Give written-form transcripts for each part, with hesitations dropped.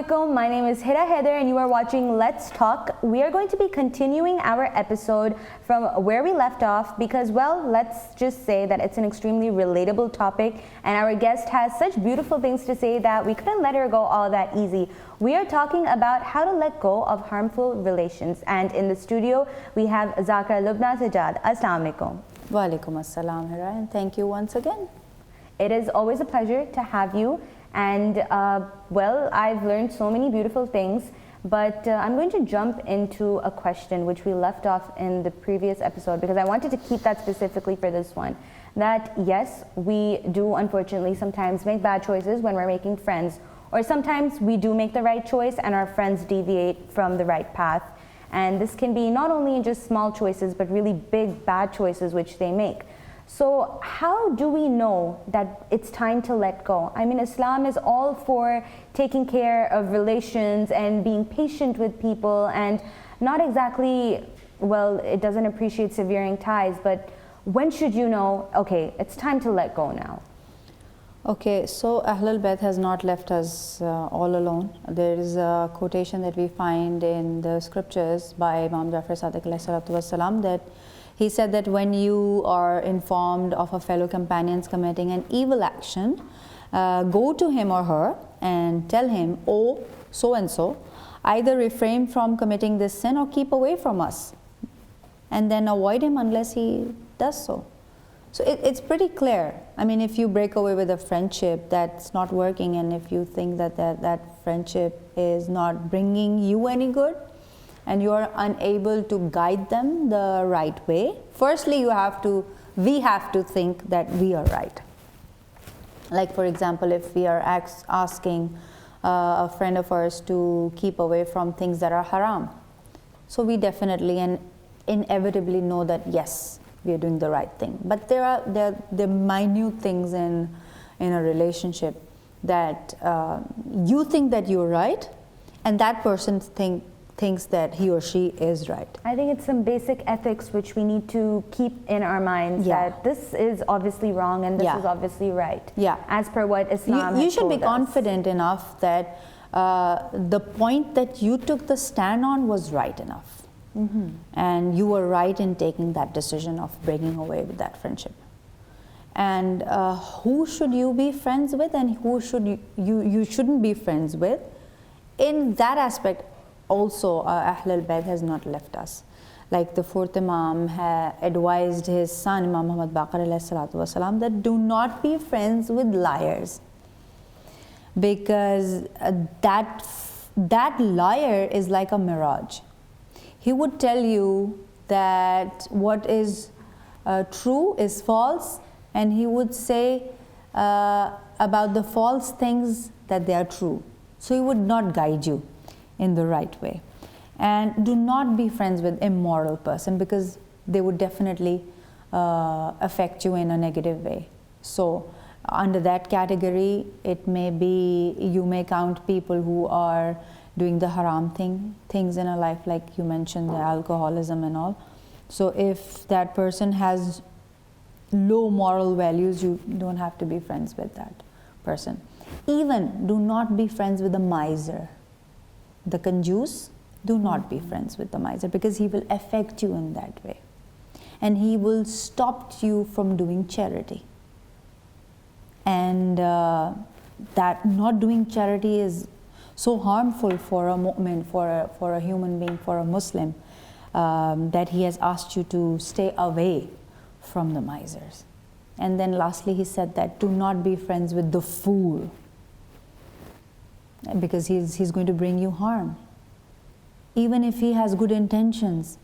Assalamualaikum. My name is Hira Hyder and you are watching Let's Talk. We are going to be continuing our episode from where we left off because, well, let's just say that it's an extremely relatable topic and our guest has such beautiful things to say that we couldn't let her go all that easy. We are talking about how to let go of harmful relations, and in the studio we have Lubna Sajjad. Assalamualaikum. Wa alaikum assalam, Hira, and thank you once again. It is always a pleasure to have you. And well, I've learned so many beautiful things, but I'm going to jump into a question which we left off in the previous episode because I wanted to keep that specifically for this one. That yes, we do unfortunately sometimes make bad choices when we're making friends, or sometimes we do make the right choice and our friends deviate from the right path. And this can be not only just small choices, but really big bad choices which they make. So how do we know that it's time to let go? I mean, Islam is all for taking care of relations and being patient with people, and not exactly, well, it doesn't appreciate severing ties, but when should you know, okay, it's time to let go now? Okay, so Ahlul Bayt has not left us all alone. There is a quotation that we find in the scriptures by Imam Jafar Sadiq alayhi salatu wassalam, that he said that when you are informed of a fellow companion's committing an evil action, go to him or her and tell him, oh, so and so, either refrain from committing this sin or keep away from us, and then avoid him unless he does so. So it's pretty clear. I mean, if you break away with a friendship that's not working, and if you think that that friendship is not bringing you any good, and you are unable to guide them the right way, firstly we have to think that we are right. Like, for example, if we are asking a friend of ours to keep away from things that are haram, so we definitely and inevitably know that yes, we are doing the right thing. But there are minute things in a relationship that you think that you're right, and that person thinks that he or she is right. I think it's some basic ethics which we need to keep in our minds, that this is obviously wrong and this is obviously right. Yeah. As per what Islam has you should be told us. confident enough that the point that you took the stand on was right enough. Mm-hmm. And you were right in taking that decision of breaking away with that friendship. And who should you be friends with and who should you shouldn't be friends with, in that aspect also Ahlul Bayt has not left us. Like the fourth Imam advised his son Imam Muhammad Baqir alayhi salatu wasalam that do not be friends with liars, because that liar is like a mirage. He would tell you that what is true is false, and he would say about the false things that they are true. So he would not guide you in the right way. And do not be friends with immoral person, because they would definitely affect you in a negative way. So under that category, it may be, you may count people who are doing the haram things in a life, like you mentioned, the alcoholism and all. So if that person has low moral values, you don't have to be friends with that person. Even do not be friends with the miser, the kanjoos. Do not be friends with the miser, because he will affect you in that way, and he will stop you from doing charity. And that not doing charity is so harmful for a mu'min, for a human being, for a Muslim, that he has asked you to stay away from the misers. And then lastly he said that do not be friends with the fool, because he's going to bring you harm. Even if he has good intentions,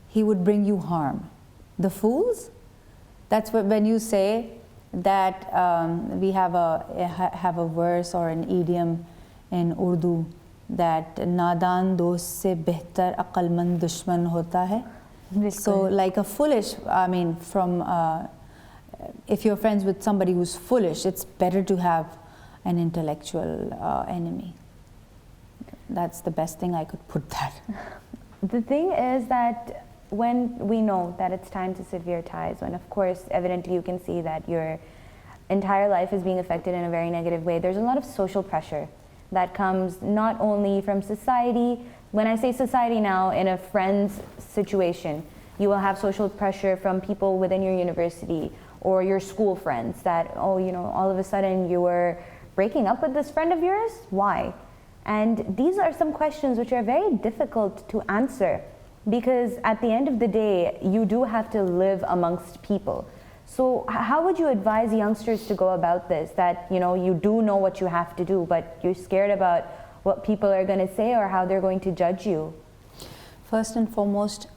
he would bring you harm. The fools, that's what, when you say that we have a verse or an idiom in Urdu that nadan dost se behtar aqalmand dushman hota hai. So like a foolish, I mean, from if you're friends with somebody who's foolish, it's better to have an intellectual enemy. That's the best thing I could put that. The thing is that when we know that it's time to sever ties, when of course evidently you can see that your entire life is being affected in a very negative way, there's a lot of social pressure that comes not only from society. When I say society now, in a friend's situation, you will have social pressure from people within your university or your school friends that, oh, you know, all of a sudden you were breaking up with this friend of yours? Why? And these are some questions which are very difficult to answer, because at the end of the day, you do have to live amongst people. So how would you advise youngsters to go about this? That, you know, you do know what you have to do, but you're scared about what people are going to say or how they're going to judge you. First and foremost,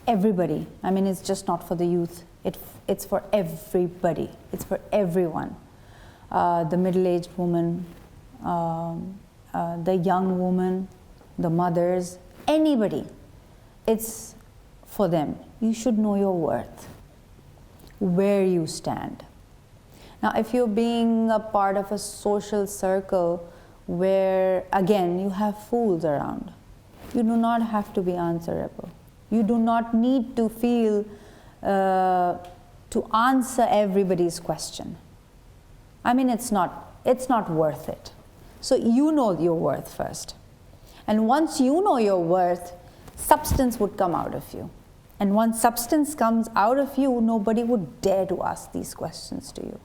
everybody. I mean, it's just not for the youth. It's for everybody. It's for everyone. The middle-aged woman, the young woman, the mothers, anybody. It's for them. You should know your worth, where you stand. Now, if you're being a part of a social circle where, again, you have fools around, you do not have to be answerable. You do not need to feel to answer everybody's question. I mean, it's not worth it. So you know your worth first. And once you know your worth, substance would come out of you. And once substance comes out of you, nobody would dare to ask these questions to you.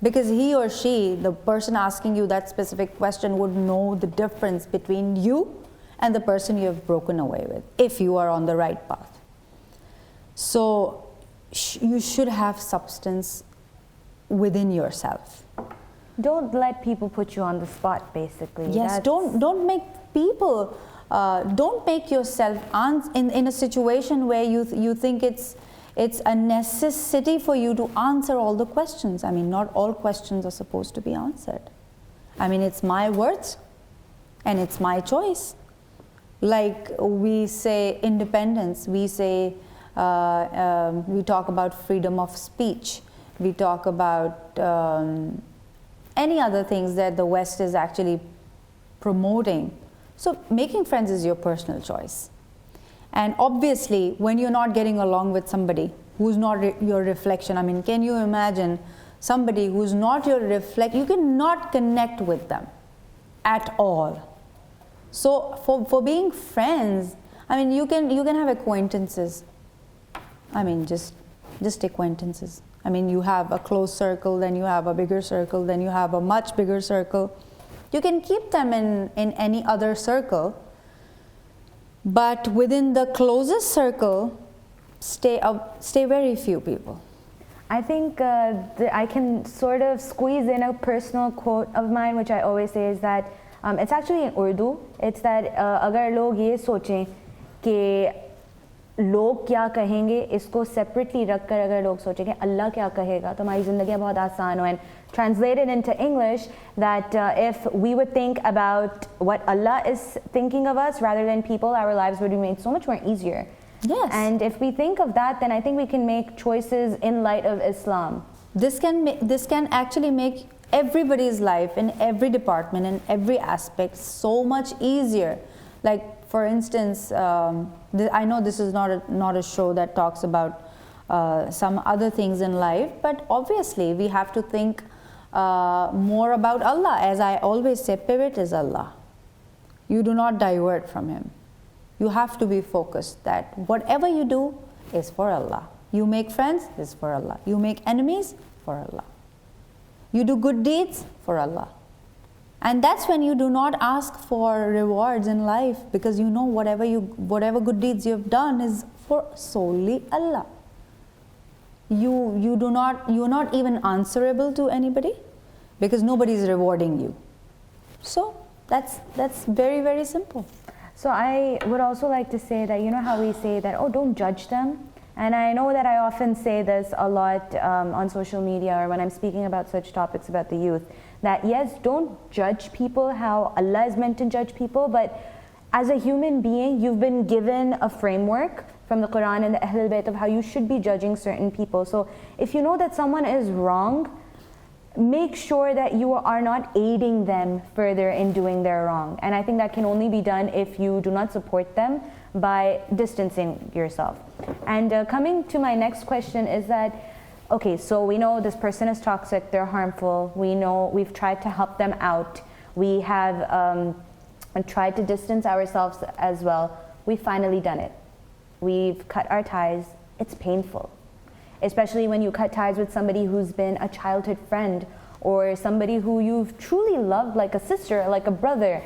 Because he or she, the person asking you that specific question, would know the difference between you and the person you have broken away with, if you are on the right path. So you should have substance within yourself. Don't let people put you on the spot, basically. Yes, don't make people, don't make yourself in a situation where you think it's a necessity for you to answer all the questions. I mean, not all questions are supposed to be answered. I mean, it's my words and it's my choice. Like we say independence, we say, we talk about freedom of speech, we talk about any other things that the West is actually promoting. So making friends is your personal choice. And obviously, when you're not getting along with somebody who's not your reflection, I mean, can you imagine somebody who's not your reflection? You cannot connect with them at all. So for being friends, I mean, you can have acquaintances. I mean, just acquaintances. I mean, you have a close circle, then you have a bigger circle, then you have a much bigger circle. You can keep them in any other circle, but within the closest circle, stay very few people. I think I can sort of squeeze in a personal quote of mine, which I always say is that, it's actually in Urdu. It's that agar log ye socheं कि लोग क्या कहेंगे, इसको separately रख कर अगर लोग सोचेंगे अल्लाह क्या कहेगा, तो हमारी ज़िंदगी बहुत आसान हो. And translated into English, that if we would think about what Allah is thinking of us rather than people, our lives would be made so much more easier. Yes. And if we think of that, then I think we can make choices in light of Islam. This can actually make everybody's life in every department, in every aspect, so much easier. Like, for instance, I know this is not a show that talks about some other things in life, but obviously we have to think more about Allah. As I always say, pivot is Allah. You do not divert from Him. You have to be focused that whatever you do is for Allah. You make friends is for Allah. You make enemies for Allah. You do good deeds for Allah. And that's when you do not ask for rewards in life, because you know whatever good deeds you have done is for solely Allah. You're not even answerable to anybody, because nobody is rewarding you. So that's very, very simple. So I would also like to say that, you know how we say that, oh, don't judge them? And I know that I often say this a lot on social media or when I'm speaking about such topics about the youth, that yes, don't judge people how Allah is meant to judge people, but as a human being, you've been given a framework from the Quran and the Ahlul Bayt of how you should be judging certain people. So if you know that someone is wrong, make sure that you are not aiding them further in doing their wrong. And I think that can only be done if you do not support them by distancing yourself. And coming to my next question is that okay, so we know this person is toxic, they're harmful, we know we've tried to help them out, we have tried to distance ourselves as well, we've finally done it. We've cut our ties. It's painful, especially when you cut ties with somebody who's been a childhood friend or somebody who you've truly loved like a sister, like a brother.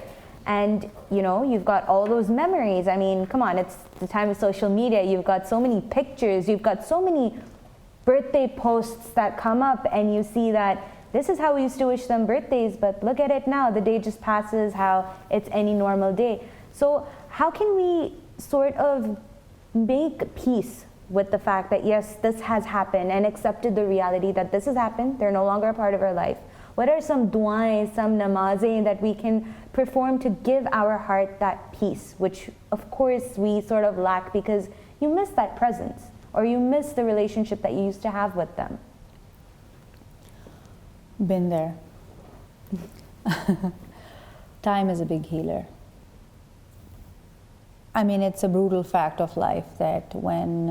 And you know, you've got all those memories. I mean, come on, it's the time of social media. You've got so many pictures, you've got so many birthday posts that come up, and you see that this is how we used to wish them birthdays, but look at it now, the day just passes how it's any normal day. So how can we sort of make peace with the fact that yes, this has happened, and accepted the reality that this has happened, they're no longer a part of our life? What are some du'as, some namazes that we can perform to give our heart that peace, which of course we sort of lack because you miss that presence, or you miss the relationship that you used to have with them? Been there. Time is a big healer. I mean, it's a brutal fact of life that when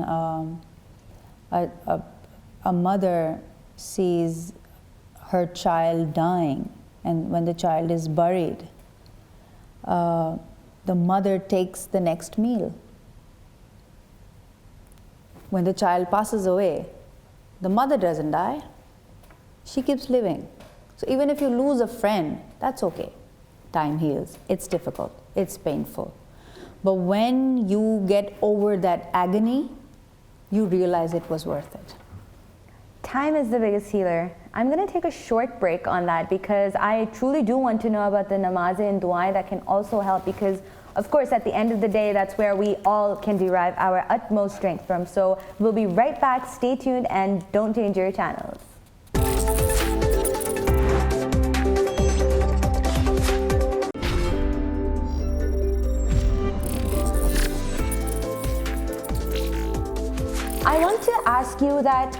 a mother sees her child dying, and when the child is buried, the mother takes the next meal. When the child passes away, the mother doesn't die. She keeps living. So even if you lose a friend, that's okay. Time heals. It's difficult. It's painful. But when you get over that agony, you realize it was worth it. Time is the biggest healer. I'm going to take a short break on that because I truly do want to know about the namaz and dua that can also help, because of course at the end of the day that's where we all can derive our utmost strength from. So we'll be right back. Stay tuned and don't change your channels. I want to ask you that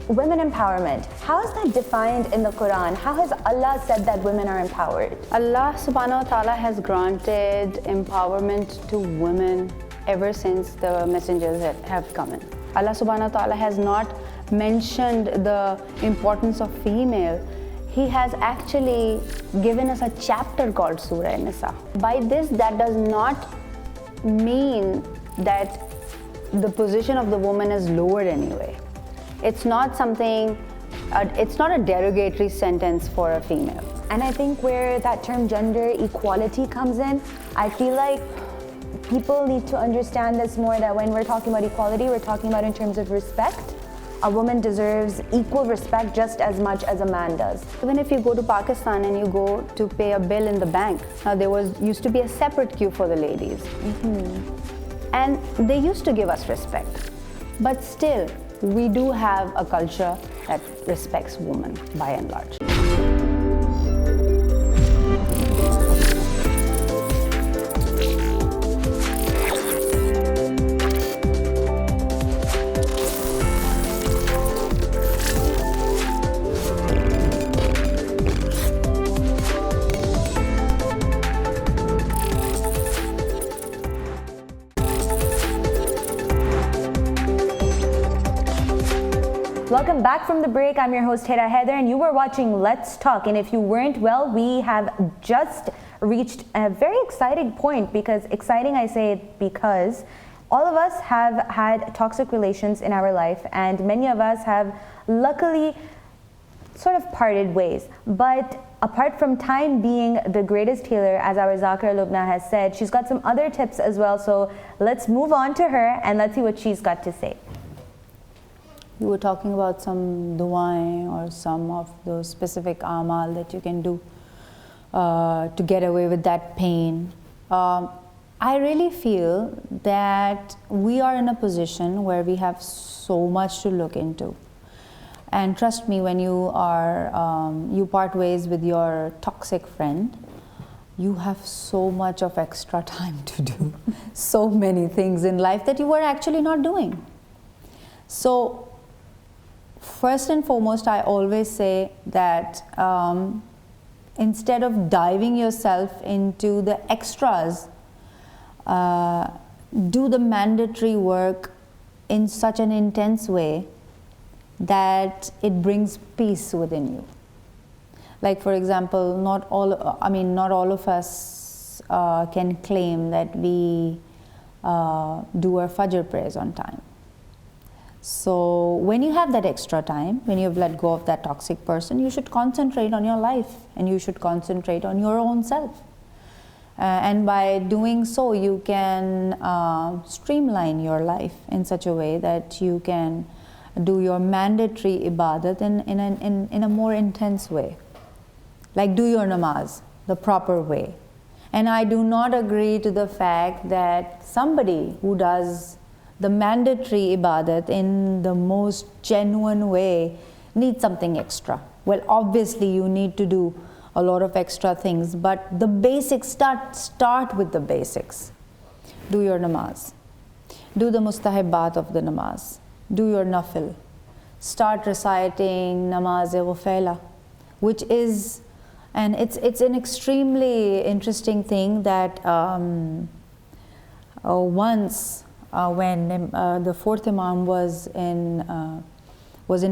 women empowerment, how is that defined in the Quran? How has Allah said that women are empowered? Allah subhanahu wa ta'ala has granted empowerment to women ever since the messengers have come in. Allah subhanahu wa ta'ala has not mentioned the importance of female. He has actually given us a chapter called Surah Nisa. By this, that does not mean that the position of the woman is lowered anyway. It's not something, it's not a derogatory sentence for a female. And I think where that term gender equality comes in, I feel like people need to understand this more, that when we're talking about equality, we're talking about in terms of respect. A woman deserves equal respect just as much as a man does. Even if you go to Pakistan and you go to pay a bill in the bank, now there used to be a separate queue for the ladies. And they used to give us respect. But still, we do have a culture that respects women by and large. Welcome back from the break. I'm your host Hira Hyder and you were watching Let's Talk. And if you weren't, well, we have just reached a very exciting point. Because exciting, I say it because all of us have had toxic relations in our life, and many of us have luckily sort of parted ways. But apart from time being the greatest healer, as our Zakira Lubna has said, she's got some other tips as well. So let's move on to her and let's see what she's got to say. You were talking about some du'ain or some of those specific amal that you can do to get away with that pain. I really feel that we are in a position where we have so much to look into. And trust me, when you part ways with your toxic friend, you have so much of extra time to do so many things in life that you were actually not doing. So first and foremost, I always say that instead of diving yourself into the extras, do the mandatory work in such an intense way that it brings peace within you. Like for example, not all of us can claim that we do our Fajr prayers on time. So when you have that extra time, when you have let go of that toxic person, you should concentrate on your life and you should concentrate on your own self. And by doing so, you can streamline your life in such a way that you can do your mandatory ibadat in a more intense way. Like do your namaz the proper way. And I do not agree to the fact that somebody who does the mandatory ibadat in the most genuine way needs something extra. Well, obviously you need to do a lot of extra things, but the basics, start with the basics. Do your namaz. Do the mustahibat of the namaz. Do your nafil. Start reciting namaz-e-ghufayla, which is, and it's an extremely interesting thing that once when the fourth Imam was in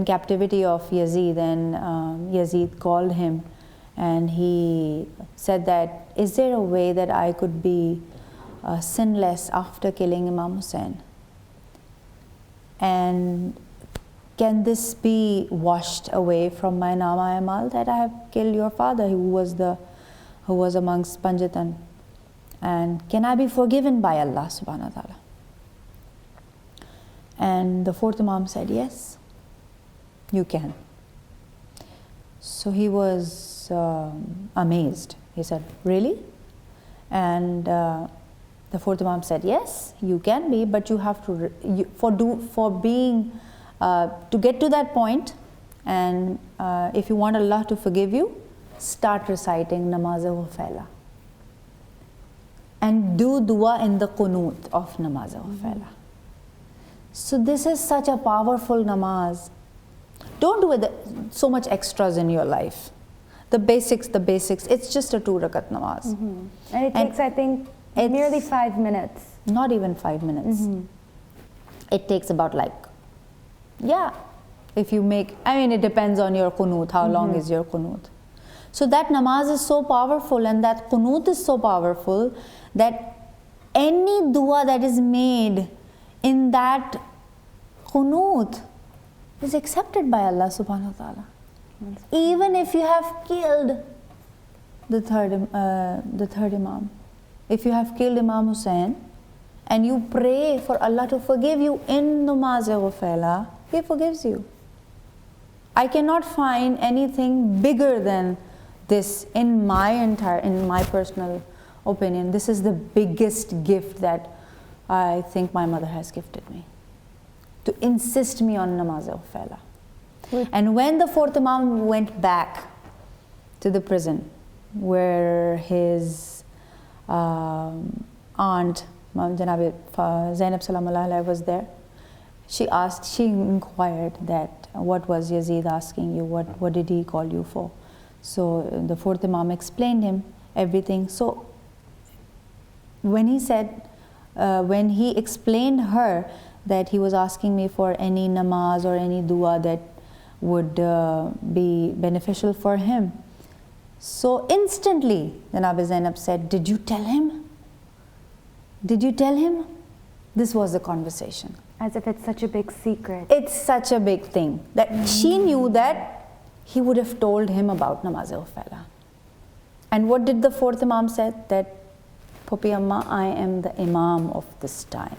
captivity of Yazid, and Yazid called him and he said that, is there a way that I could be sinless after killing Imam Hussein? And can this be washed away from my Nama Amal that I have killed your father who was amongst Panjatan? And can I be forgiven by Allah subhanahu wa ta'ala? And the fourth Imam said, yes, you can. So he was amazed. He said, really? And the fourth Imam said, yes, you can be, but you have to, to get to that point, and if you want Allah to forgive you, start reciting namaz-e-ghufayla. And do dua in the qunut of namaz-e-ghufayla. So this is such a powerful namaz. Don't do it so much extras in your life. The basics, it's just a 2 rakat namaz. And it takes, I think, nearly 5 minutes. Not even 5 minutes. It takes about if you make, it depends on your qunut, how long is your qunut. So that namaz is so powerful and that qunut is so powerful that any dua that is made in that qunut is accepted by Allah subhanahu wa ta'ala. Even if you have killed the third Imam. If you have killed Imam Hussein and you pray for Allah to forgive you in namaz-e-ghufayla, He forgives you. I cannot find anything bigger than this in my personal opinion. This is the biggest gift that I think my mother has gifted me, to insist me on namaz-e-ghufayla. And when the fourth Imam went back to the prison where his aunt, Janab Zainab Salamullah was there, she inquired that, what was Yazid asking you, what did he call you for? So the fourth Imam explained him everything. So when he said, when he explained her that he was asking me for any namaz or any dua that would be beneficial for him, so instantly Janab Zainab said, did you tell him? Did you tell him? This was the conversation. As if it's such a big secret. It's such a big thing that she knew that he would have told him about namaz-e-ghufayla. And what did the fourth Imam said? That, Popi Amma, I am the Imam of this time.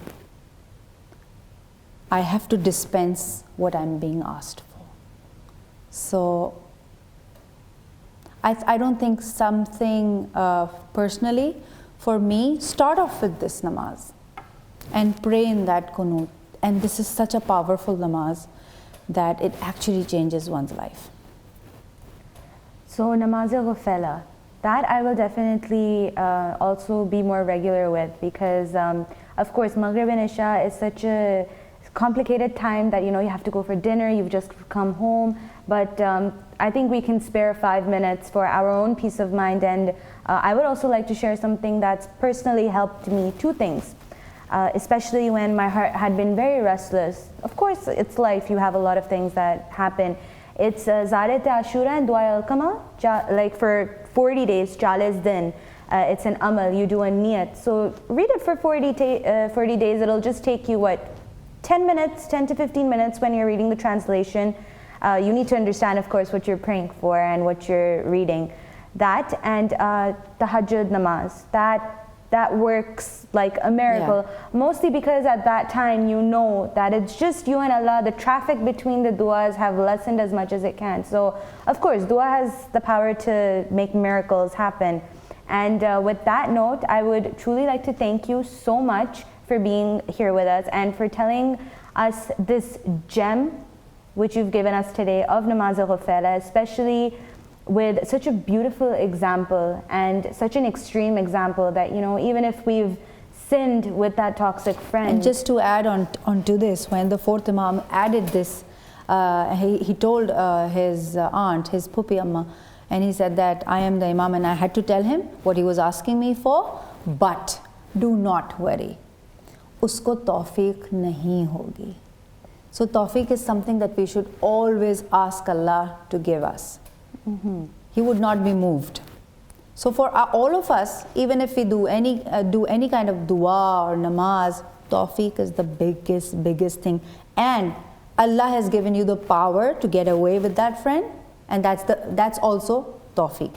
I have to dispense what I'm being asked for. So I don't think something personally, for me, start off with this namaz and pray in that qunut. And this is such a powerful namaz that it actually changes one's life. So namaz-e-ghufayla, that I will definitely also be more regular with, because of course Maghrib and Isha is such a complicated time that you have to go for dinner, you've just come home, but I think we can spare 5 minutes for our own peace of mind. And I would also like to share something that's personally helped me. 2 things. especially when my heart had been very restless. Of course, it's life, you have a lot of things that happen. It's Zaret Ashura and Dua al-Qama, like for 40 days, 40 din. It's an amal, you do a niyat. So read it for 40 days, it'll just take you, 10 minutes, 10 to 15 minutes when you're reading the translation. You need to understand, of course, what you're praying for and what you're reading. That and tahajjud namaz, that works like a miracle. Yeah. Mostly because at that time you know that it's just you and Allah. The traffic between the du'as have lessened as much as it can. So of course dua has the power to make miracles happen. And with that note, I would truly like to thank you so much for being here with us and for telling us this gem which you've given us today of namaz al-ghufala, especially with such a beautiful example and such an extreme example that, you know, even if we've sinned with that toxic friend. And just to add on to this, when the fourth Imam added this, he told his aunt, his Pupi Amma, and he said that I am the Imam and I had to tell him what he was asking me for, but do not worry, usko tawfiq nahi hogi. So tawfiq is something that we should always ask Allah to give us. Mm-hmm. He would not be moved. So for all of us, even if we do any kind of dua or namaz, tawfiq is the biggest thing. And Allah has given you the power to get away with that friend, and that's also tawfiq.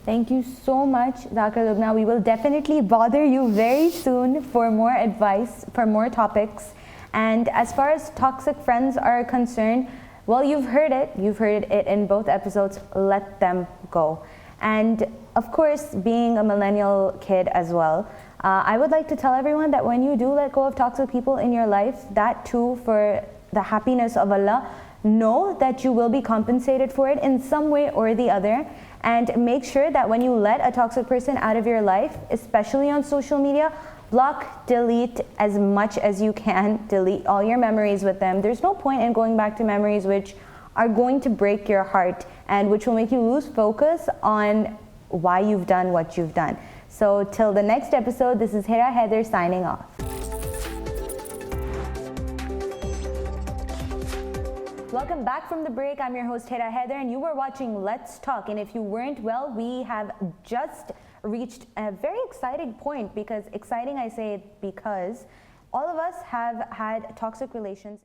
Thank you so much, Dr. Lubna. We will definitely bother you very soon for more advice, for more topics. And as far as toxic friends are concerned, well, you've heard it in both episodes, let them go. And of course, being a millennial kid as well, I would like to tell everyone that when you do let go of toxic people in your life, that too for the happiness of Allah, know that you will be compensated for it in some way or the other. And make sure that when you let a toxic person out of your life, especially on social media, block, delete as much as you can. Delete all your memories with them. There's no point in going back to memories which are going to break your heart and which will make you lose focus on why you've done what you've done. So till the next episode, this is Hira Hyder signing off. Welcome back from the break. I'm your host Hira Hyder and you were watching Let's Talk. And if you weren't, well, we have just reached a very exciting point. Because exciting, I say it because all of us have had toxic relations.